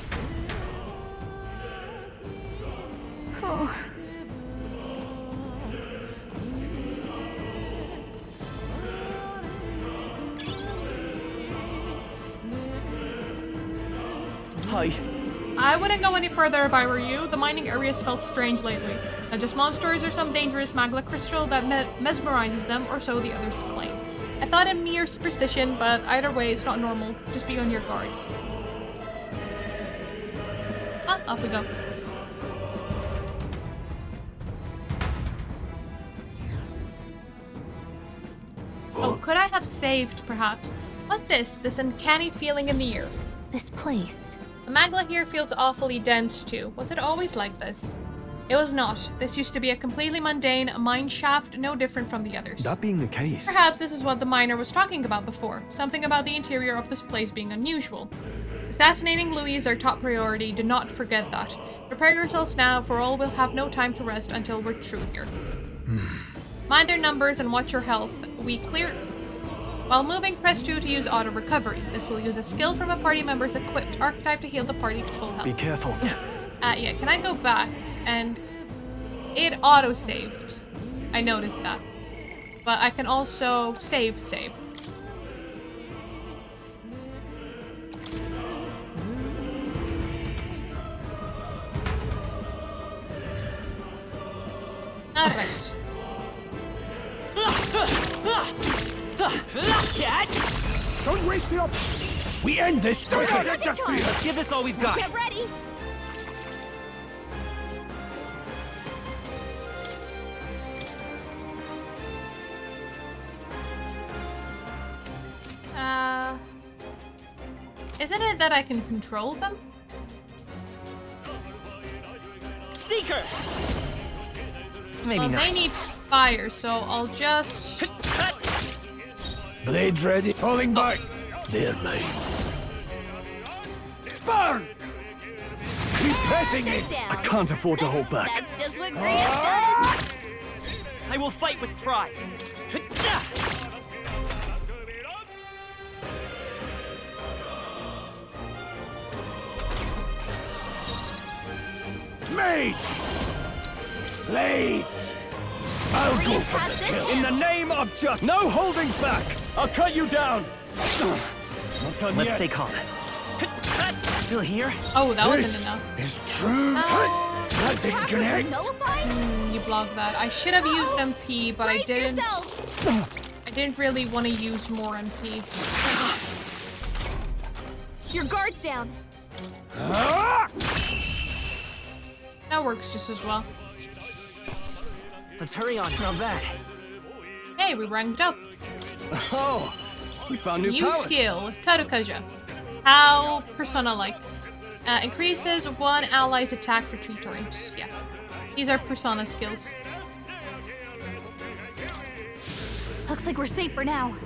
Oh. Hi. I wouldn't go any further if I were you. The mining areas felt strange lately. Not just monsters or some dangerous magma crystal that mesmerizes them, or so the others claim. I thought it mere superstition, but either way, it's not normal. Just be on your guard. Ah, off we go. Oh, could I have saved, perhaps? What's this? This uncanny feeling in the air. This place. The magma here feels awfully dense, too. Was it always like this? It was not. This used to be a completely mundane mine shaft, no different from the others. That being the case... Perhaps this is what the miner was talking about before. Something about the interior of this place being unusual. Assassinating Louis is our top priority. Do not forget that. Prepare yourselves now, for all will have no time to rest until we're through here. Mind their numbers and watch your health. We clear... While moving, press 2 to use auto recovery. This will use a skill from a party member's equipped archetype to heal the party to full health. Be careful. Yeah, can I go back? And it auto-saved. I noticed that. But I can also save. Alright. Don't waste the We end this quickly. Let's give this all we've got. Get ready! Isn't it that I can control them? Seeker! Maybe Well, not. they need fire, so I'll just... Blades ready. Falling back. They're mine. Burn! Keep pressing it. I can't afford to hold back. That's just what Grief does! I will fight with pride. Mage! Blaze! I'll go for the kill. In the name of just... No holding back! I'll cut you down! Not done Let's yet. stay calm. Still here? Oh, that wasn't This enough. is true. Oh, That didn't connect. you blocked that. I should have used MP, but I didn't. I didn't really want to use more MP. Your guard's down. That works just as well. Let's hurry on. Not bad. Hey, we ranked up. Oh, we found new New powers. skill, Tarukaja. How persona-like. Increases one ally's attack for 3 turns. Yeah. These are persona skills. Looks like we're safe for now.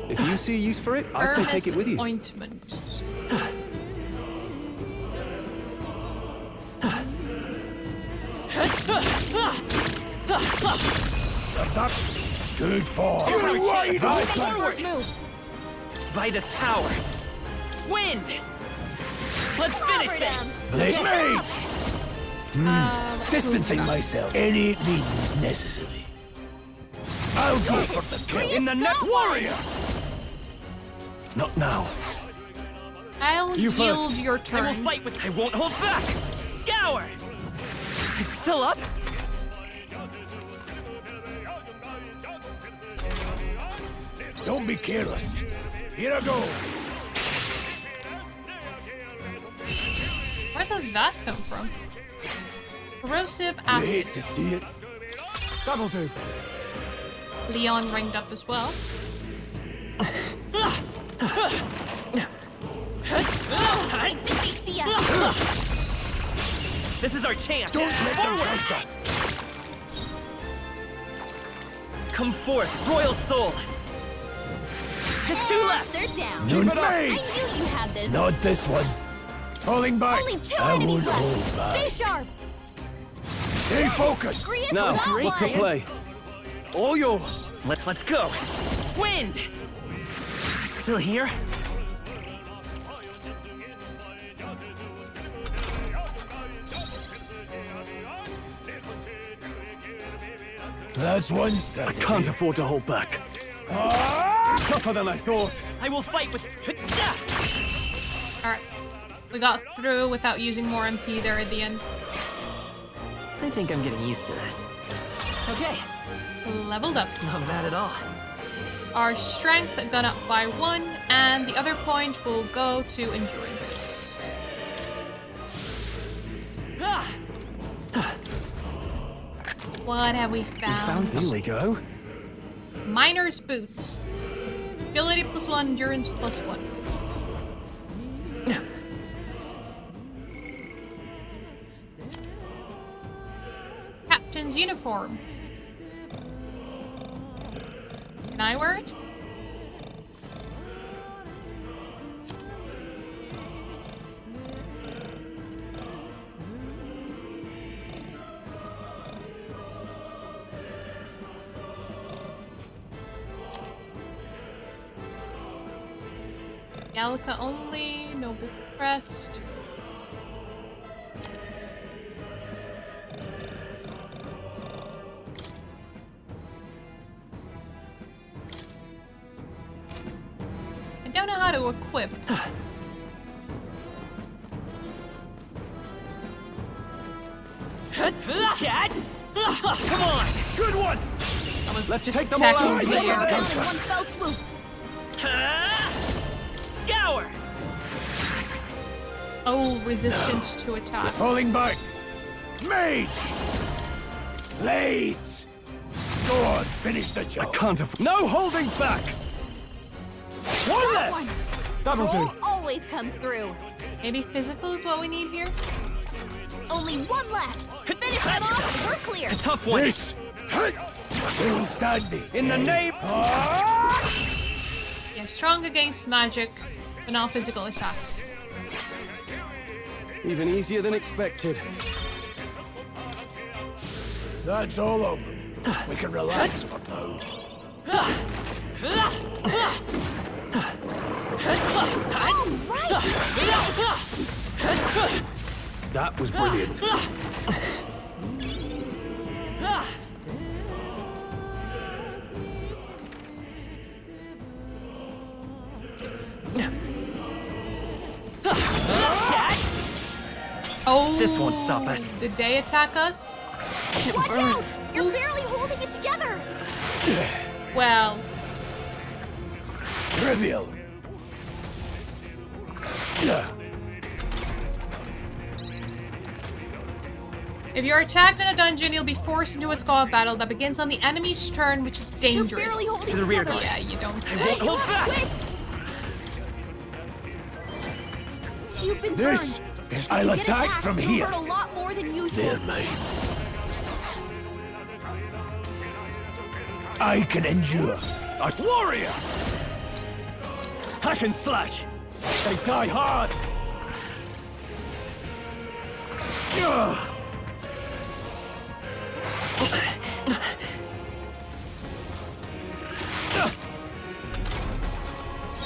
If you see a use for it, I'll say take it with you. Ointment. Good fall. Forward! Vitus power. Wind! Let's finish this! Blade Mage! Distancing myself. Any means necessary. I'll go for the kill. In the net warrior! Not now. I'll You yield first. your I will turn. fight with... I won't hold back! Scour! It's still up? Don't be careless. Here I go. Where does that come from? Corrosive You acid. hate to see it. That'll do. Leon ranked up as well. This is our chance! Don't let them Forward! counter. Come forth, royal soul! Just 2 left! They're down. Don't I mage. knew you had this. Not this one. Falling back. Only 2 I enemies won't left. hold Stay back. sharp. Stay focused. Grief Now, was what's the outlined. play? All yours. Let's go! Wind! Still here? That's one I strategy. can't afford to hold back. Tougher than I thought. I will fight with... Alright. We got through without using more MP there at the end. I think I'm getting used to this. Okay, Leveled up. not bad at all. Our strength gone up by 1, and the other point will go to endurance. Ah, What have we found? here we go. Miner's boots. Agility +1, endurance +1. Captain's uniform. Can I wear it? Gallica only, noble crest. I don't know how to equip. Come on! Good one! Let's Just take them all tackle out! the air. Down in one fell swoop. Scour! Oh, resistant to attack. Falling back! Mage! Blaze! Go on, finish the job. Can't afford. No holding back! One left! One. That'll do. Stroll always comes through. Maybe physical is what we need here? Only one left. Finish them off and we're clear. Tough one. This! Still standing. In the name. Yeah, strong against magic, but not physical attacks. Even easier than expected. That's all over. We can relax for now. That was brilliant. Oh, This won't stop us. Did they attack us? Watch out! You're barely holding it together. Well, Trivial. if you're attacked in a dungeon, you'll be forced into a squad battle that begins on the enemy's turn, which is You're dangerous. barely holding To the rear together. Yeah, you don't say. Won't hold back! Quick! You've been This burned. is. If I'll you get attack attacked, from you'll here. hurt a lot more than usual. They're mine. I can endure. A warrior! Hack and slash! They die hard!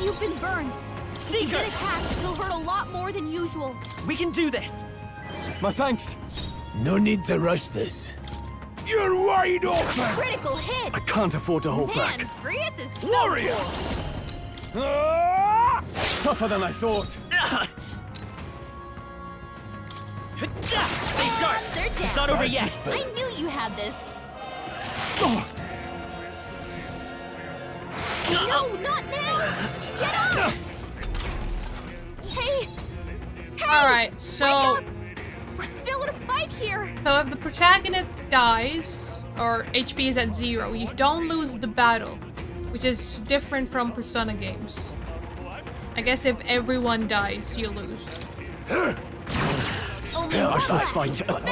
You've been burned. If you Seeker! get attacked, it'll hurt a lot more than usual. We can do this! My thanks. No need to rush this. You're wide open! Critical hit! I can't afford to hold Man, back. Prius is so Warrior! cool. Tougher than I thought. Safeguard! They're It's down. not over That's yet! just better. I knew you had this. No, not now! Get up! Hey! Hey! Alright, Wake so up! We're still in a fight here! so if the protagonist dies or HP is at 0, you don't lose the battle, which is different from Persona games. I guess if everyone dies, you lose. Only I one shall left. fight. Finish them off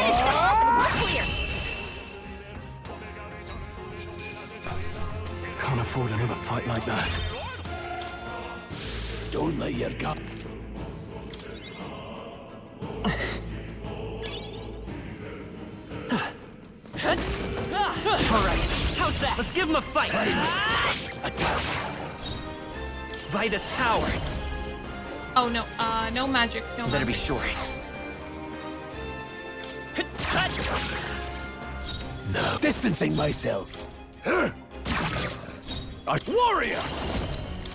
and we're clear! Can't afford another fight like that. Don't let your gut. Alright, how's that? Let's give him a fight! Attack. By this power! Oh no, no magic, no Better be magic. sure. No. Distancing myself. A warrior!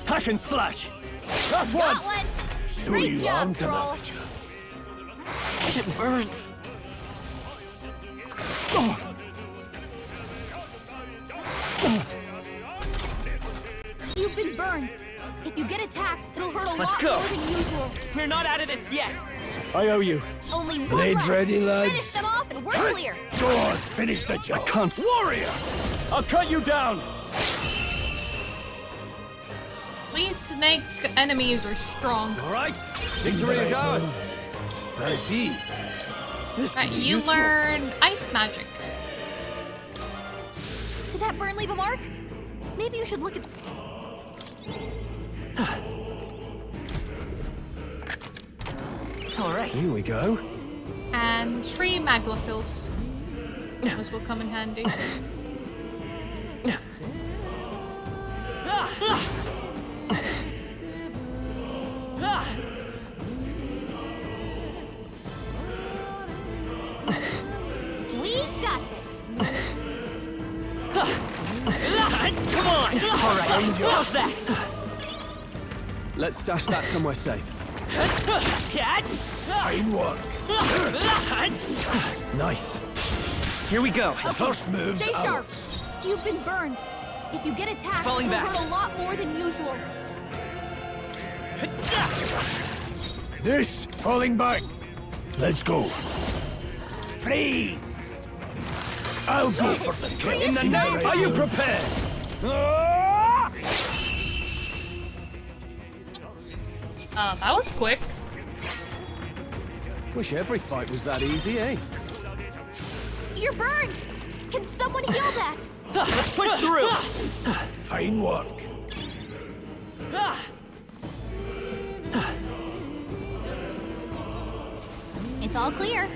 Hack and slash! That's one! Got one! So Great you job, armed Thrall. enough. It burns. burned. If you get attacked, it'll hurt a Let's lot go. more than usual. We're not out of this yet. I owe you. Only one Blades left. ready, lads? Finish them off and we're clear. Go on, finish the job. Can't. Warrior! I'll cut you down. These snake enemies are strong. All right. Victory is ours. I see. This could Right, be you useful. learned ice magic. Did that burn leave a mark? Maybe you should look at... All right. Here we go. And 3 maglophils. Those will come in handy. We got this. Come on. All right. How's that? Let's stash that somewhere safe. Cat. Fine work. Nice. Here we go. The first move's Stay sharp. ours. You've been burned. If you get attacked, Falling it'll back. hurt a lot more than usual. This, falling back. Let's go. Freeze! I'll go for the kill. In the Seems name, right. are you prepared? That was quick. Wish every fight was that easy, eh? You're burned. Can someone heal that? Let's push through. Fine work. It's all clear.